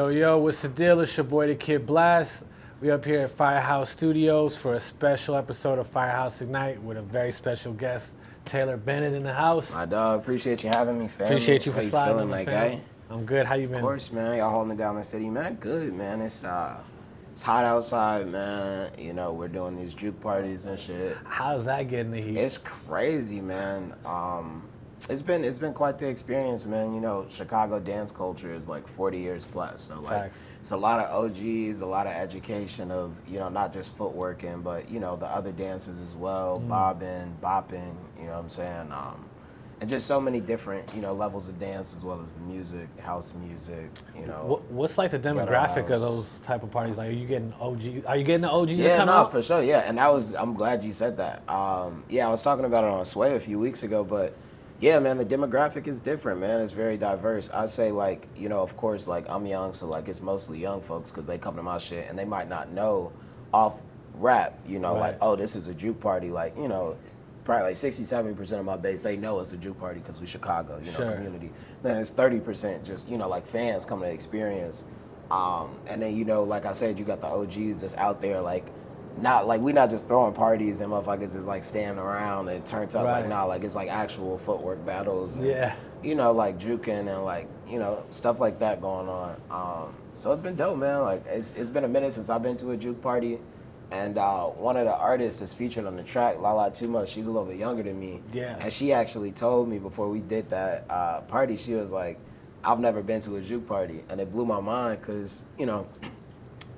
Yo, what's the deal? It's your boy, the Kid Blast. We up here at Firehouse Studios for a special episode of Firehouse Ignite with a very special guest, Taylor Bennett in the house. My dog, appreciate you having me, fam. Appreciate you for sliding feeling, on my fam? guy? I'm good. How you been? Of course, man. Y'all holding it down the city, man. Good, man. It's hot outside, man. You know, we're doing these juke parties and shit. How's that getting the heat? It's crazy, man. It's been quite the experience, man. You know, Chicago dance culture is like 40 years plus. So like, Facts. it's a lot of OGs, a lot of education of, you know, not just footworking, but, you know, the other dances as well, bobbing, bopping, you know what I'm saying? And just so many different, you know, levels of dance as well as the music, house music, you know. What's like the demographic of those type of parties? Like, are you getting OG? Are you getting the OGs Yeah, to come no, out? for sure, yeah. And I'm glad you said that. Yeah, I was talking about it on Sway a few weeks ago, but yeah, man, the demographic is different, man. It's very diverse. I say, like, you know, of course, like, I'm young, so, like, it's mostly young folks because they come to my shit and they might not know off rap, you know, Right. like, oh, this is a juke party. Like, you know, probably like 60, 70% of my base, they know it's a juke party because we Chicago, you know, Sure. community. Then it's 30% just, you know, like, fans coming to experience. And then, you know, like I said, you got the OGs that's out there, like, not like we not just throwing parties and motherfuckers is like standing around and it turns out Right. like nah, like it's like actual footwork battles and, Yeah. you know, like juking and like, you know, stuff like that going on. So it's been dope, man. Like it's been a minute since I've been to a juke party, and one of the artists that's featured on the track, Lala Too Much, she's a little bit younger than me. Yeah. And she actually told me before we did that party, she was like, I've never been to a juke party, and it blew my mind because, you know,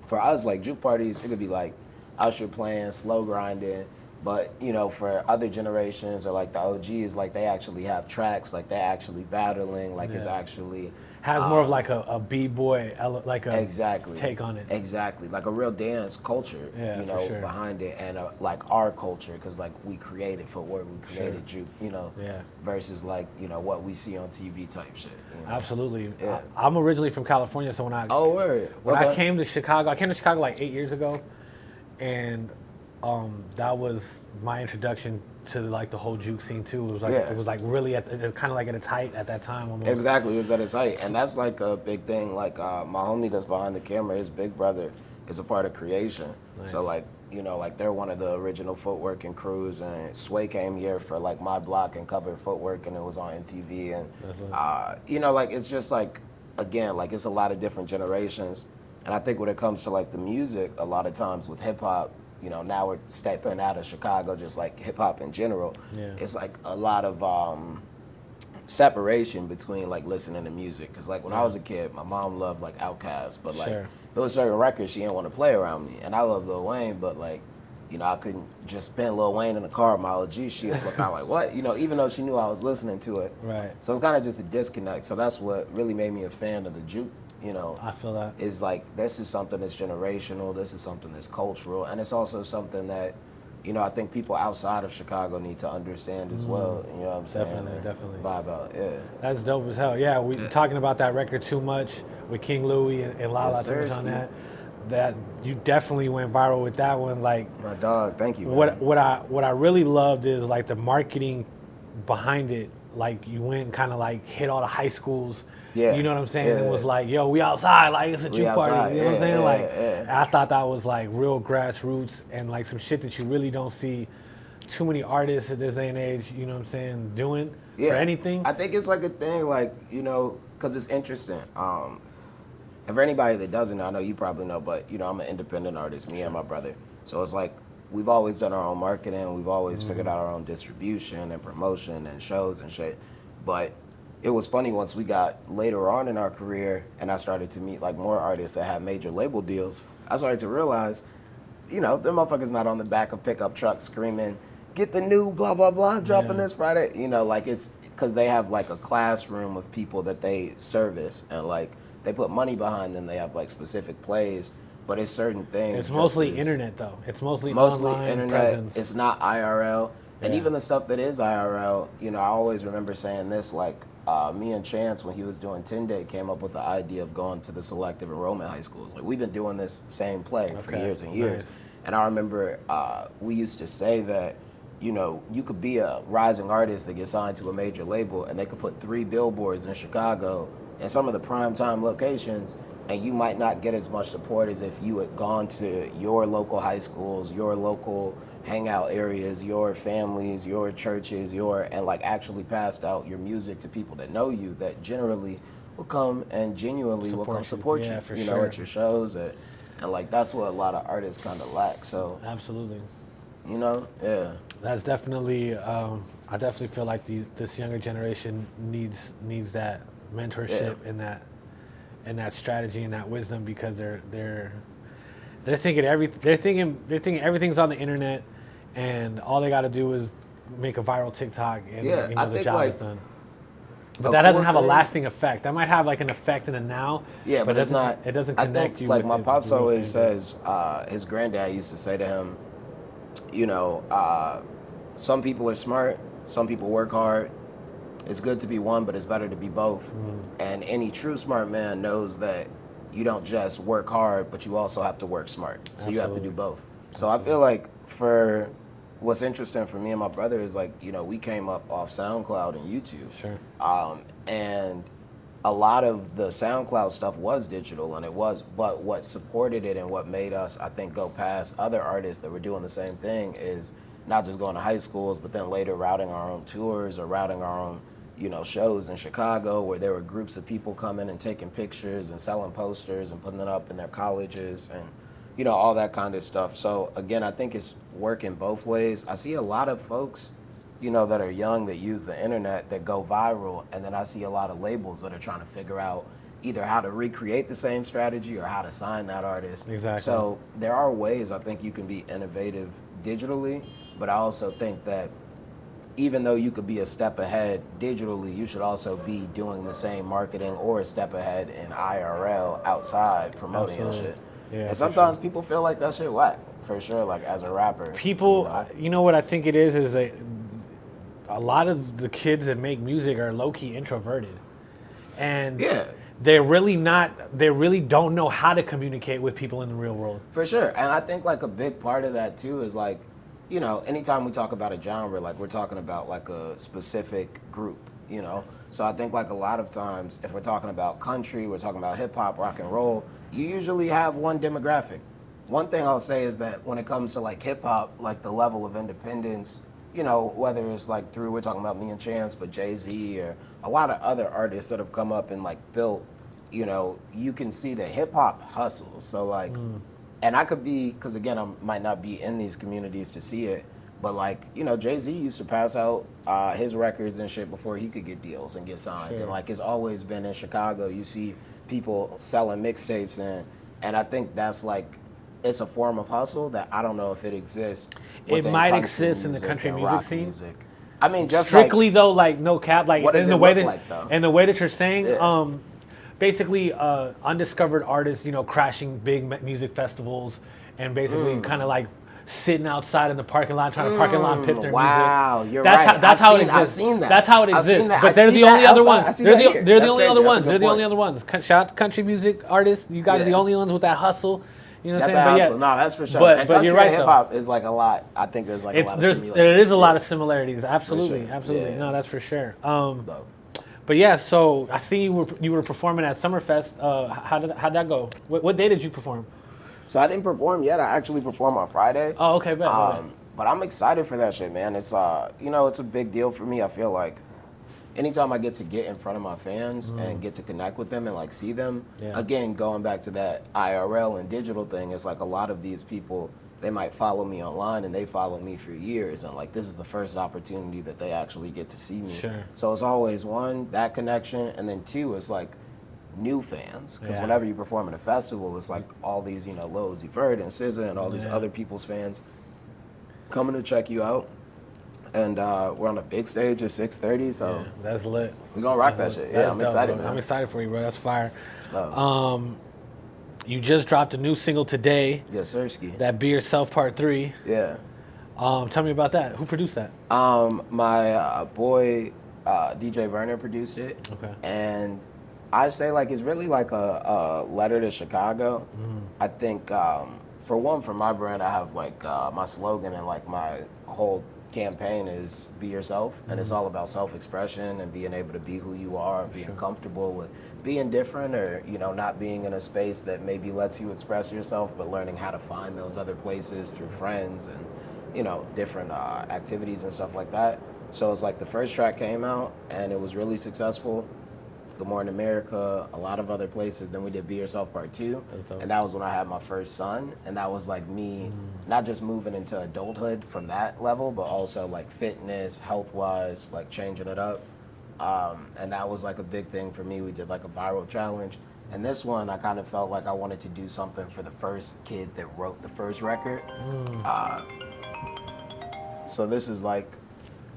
for us, like juke parties, it could be like Usher playing, slow grinding, but, you know, for other generations or like the OGs, like they actually have tracks, like they're actually battling, like it's Yeah. actually Has more of like a b-boy, like a exactly take on it. exactly like a real dance culture, Yeah, you for know, sure. behind it, and like our culture, because like we created footwork, we created juke, you know, Yeah. versus like, you know, what we see on TV type shit, you know? Absolutely. Yeah. I'm originally from California, so when I Word. when I Okay. came to Chicago like 8 years ago, and that was my introduction to like the whole juke scene too. It was like Yeah. it was like really kind of like at its height at that time almost. Exactly, it was at its height, and that's like a big thing. Like my homie that's behind the camera, his big brother is a part of Creation. Nice. So like, you know, like they're one of the original footwork and crews, and Sway came here for like my block and covered footwork, and it was on MTV, and That's it. you know, like it's just like, again, like it's a lot of different generations, and I think when it comes to like the music, a lot of times with hip hop, you know, now we're stepping out of Chicago, just like hip hop in general. Yeah. It's like a lot of separation between like listening to music, because like when I was a kid, my mom loved like Outkast, but like Sure. there was certain records she didn't want to play around me, and I love Lil Wayne, but like, you know, I couldn't just spin Lil Wayne in the car with my OG shit. Look out like, what? You know, even though she knew I was listening to it. Right. So it's kind of just a disconnect. So that's what really made me a fan of the juke, you know. I feel that. Is like, this is something that's generational, this is something that's cultural, and it's also something that, you know, I think people outside of Chicago need to understand as well. You know what I'm saying? Definitely, And definitely. vibe out, yeah. That's dope as hell. Yeah, we talking about that record Too Much with King Louie and Lala Yes, Too Much sir, on Ski. that you definitely went viral with that one. Like My dog, thank you, man. what I really loved is like the marketing behind it. Like you went and kind of like hit all the high schools. Yeah. You know what I'm saying? Yeah. It was like, yo, we outside, like it's a We juke party. outside, You know what I'm yeah, saying? yeah, Like yeah. I thought that was like real grassroots and like some shit that you really don't see too many artists at this day and age, you know what I'm saying, doing for anything. I think it's like a thing, like, you know, because it's interesting. And for anybody that doesn't know, I know you probably know, but, you know, I'm an independent artist, me and my brother. So it's like, we've always done our own marketing. We've always figured out our own distribution and promotion and shows and shit. But it was funny once we got later on in our career and I started to meet like more artists that had major label deals, I started to realize, you know, them motherfuckers not on the back of pickup trucks screaming, get the new blah, blah, blah, dropping this Friday. You know, like it's because they have like a classroom of people that they service, and like they put money behind them. They have like specific plays, but it's certain things. It's mostly just as- internet though. It's mostly online internet. presence. It's not IRL. And Yeah. even the stuff that is IRL, you know, I always remember saying this, like me and Chance, when he was doing 10 Day, came up with the idea of going to the selective enrollment high schools. Like, we've been doing this same play for Okay, years and years. nice. And I remember we used to say that, you know, you could be a rising artist that gets signed to a major label, and they could put 3 billboards in Chicago and some of the prime time locations, and you might not get as much support as if you had gone to your local high schools, your local hangout areas, your families, your churches, and like actually passed out your music to people that know you, that generally will come and genuinely will come support you, Yeah, for you sure. know, at your shows. And like that's what a lot of artists kind of lack. So, Absolutely. you know, yeah. That's definitely. I definitely feel like this younger generation needs that mentorship and that strategy and that wisdom, because they're thinking everything's on the internet, and all they got to do is make a viral TikTok, and Yeah, you know, I the think, job like, is done. But that doesn't have a lasting effect. That might have like an effect in the now. Yeah, but it's not. It doesn't I connect think, you. like with my the pops real always fan base. says, his granddad used to say to him, you know, some people are smart, some people work hard. It's good to be one, but it's better to be both. And any true smart man knows that you don't just work hard, but you also have to work smart. So you have to do both. So I feel like for what's interesting for me and my brother is, like, you know, we came up off SoundCloud and YouTube. Sure. And a lot of the SoundCloud stuff was digital, and but what supported it and what made us, I think, go past other artists that were doing the same thing is not just going to high schools, but then later routing our own tours or routing our own, you know, shows in Chicago, where there were groups of people coming and taking pictures and selling posters and putting it up in their colleges and, you know, all that kind of stuff. So again, I think it's working both ways. I see a lot of folks, you know, that are young that use the internet that go viral, and then I see a lot of labels that are trying to figure out either how to recreate the same strategy or how to sign that artist. Exactly. So there are ways I think you can be innovative digitally, but I also think that even though you could be a step ahead digitally, you should also be doing the same marketing or a step ahead in IRL outside promoting your shit. Yeah, and for sometimes sure. people feel like that shit whack, for sure, like as a rapper. People, you know what I think it is that a lot of the kids that make music are low-key introverted, and Yeah. they really don't know how to communicate with people in the real world. For sure. And I think like a big part of that too is like, you know, anytime we talk about a genre, like we're talking about like a specific group, you know? So I think like a lot of times if we're talking about country, we're talking about hip hop, rock and roll, you usually have one demographic. One thing I'll say is that when it comes to like hip hop, like the level of independence, you know, whether it's like through, we're talking about me and Chance, but Jay-Z or a lot of other artists that have come up and like built, you know, you can see the hip hop hustles. So like, and I could be, because again, I might not be in these communities to see it, but like, you know, Jay-Z used to pass out his records and shit before he could get deals and get signed. Sure. And like, it's always been in Chicago. You see people selling mixtapes, and I think that's like, it's a form of hustle that I don't know if it exists. It within might country exist in the music country and music rock scene. music. I mean, just Strictly like, though, like no cap, like what does in the it way look that, like, though? and the way that you're saying, Yeah. Basically, undiscovered artists, you know, crashing big music festivals and basically kind of like sitting outside in the parking lot trying to parking lot pip their wow, music. you're That's right. How, that's I've how seen- it I've exists. seen that. That's how it I've seen exists. that. But I they're see the only that other outside. ones. I see They're that the here. they're the That's only crazy. other That's a ones. good They're the point. only other ones. Shout out to country music artists. You guys are the Yeah. only ones with that hustle. You know what I'm Got saying? that But hustle. yeah, No, that's for sure. But and but country you're right and hip though. hop is like a lot. I think there's like a lot of similarities. There is a lot Yeah. of similarities. Absolutely, sure. absolutely. Yeah. No, that's for sure. Love. But yeah, so I see you were performing at Summerfest. How'd that go? What day did you perform? So I didn't perform yet. I actually performed on Friday. Oh, okay, bet. But I'm excited for that shit, man. It's you know, it's a big deal for me. I feel like anytime I get in front of my fans and get to connect with them and like see them, Yeah. again, going back to that IRL and digital thing, it's like a lot of these people, they might follow me online and they follow me for years, and like this is the first opportunity that they actually get to see me. Sure. So it's always one, that connection, and then two, it's like new fans, because Yeah. whenever you perform at a festival, it's like all these, you know, Lil Uzi Vert and SZA and all these Yeah. other people's fans coming to check you out. And we're on a big stage at 6:30, so Yeah, that's lit. we're gonna rock that shit. Yeah, That's I'm dope, excited, bro. man. I'm excited for you, bro. That's fire. Love. You just dropped a new single today. Yes, Sirski. That Be Yourself Part 3. Yeah. Tell me about that. Who produced that? My boy DJ Werner produced it. Okay. And I say like it's really like a letter to Chicago. I think for one, for my brand, I have like my slogan and like my whole campaign is be yourself, and it's all about self-expression and being able to be who you are, being comfortable with being different, or not being in a space that maybe lets you express yourself, but learning how to find those other places through friends and different activities and stuff like that. So it's like the first track came out and it was really successful. Good Morning America, a lot of other places. Then we did Be Yourself Part 2. And that was when I had my first son. And that was like me, not just moving into adulthood from that level, but also like fitness, health-wise, like changing it up. And that was like a big thing for me. We did like a viral challenge. And this one, I kind of felt like I wanted to do something for the first kid that wrote the first record. So this is like,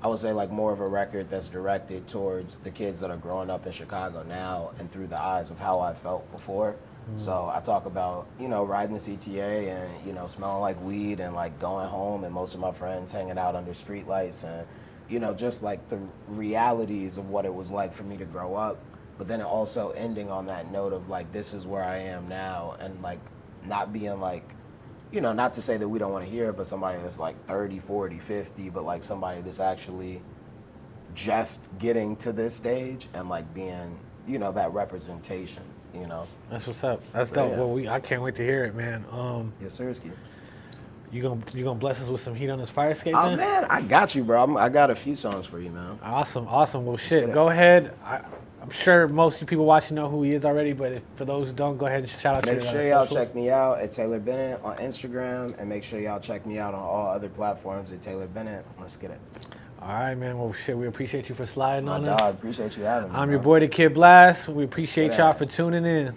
I would say like more of a record that's directed towards the kids that are growing up in Chicago now and through the eyes of how I felt before. So I talk about, riding the CTA and, smelling like weed and like going home and most of my friends hanging out under streetlights and, just like the realities of what it was like for me to grow up. But then also ending on that note of like, this is where I am now, and like not being like, not to say that we don't want to hear it, but somebody that's like 30, 40, 50, but like somebody that's actually just getting to this stage and like being, that representation, That's what's up. That's dope. yeah. Well, I can't wait to hear it, man. Yes, sir. You gonna bless us with some heat on this fire escape? Oh then? man, I got you, bro. I got a few songs for you, man. Awesome. Well, shit. get it. Go ahead. I'm sure most of you people watching know who he is already, but for those who don't, go ahead and shout out Make your sure y'all socials. check me out at Taylor Bennett on Instagram, and make sure y'all check me out on all other platforms at Taylor Bennett. Let's get it. All right, man. Well, shit. We appreciate you for sliding My on dog, us. appreciate you having me. I'm bro. your boy, the Kid Blast. We appreciate get y'all at for tuning in.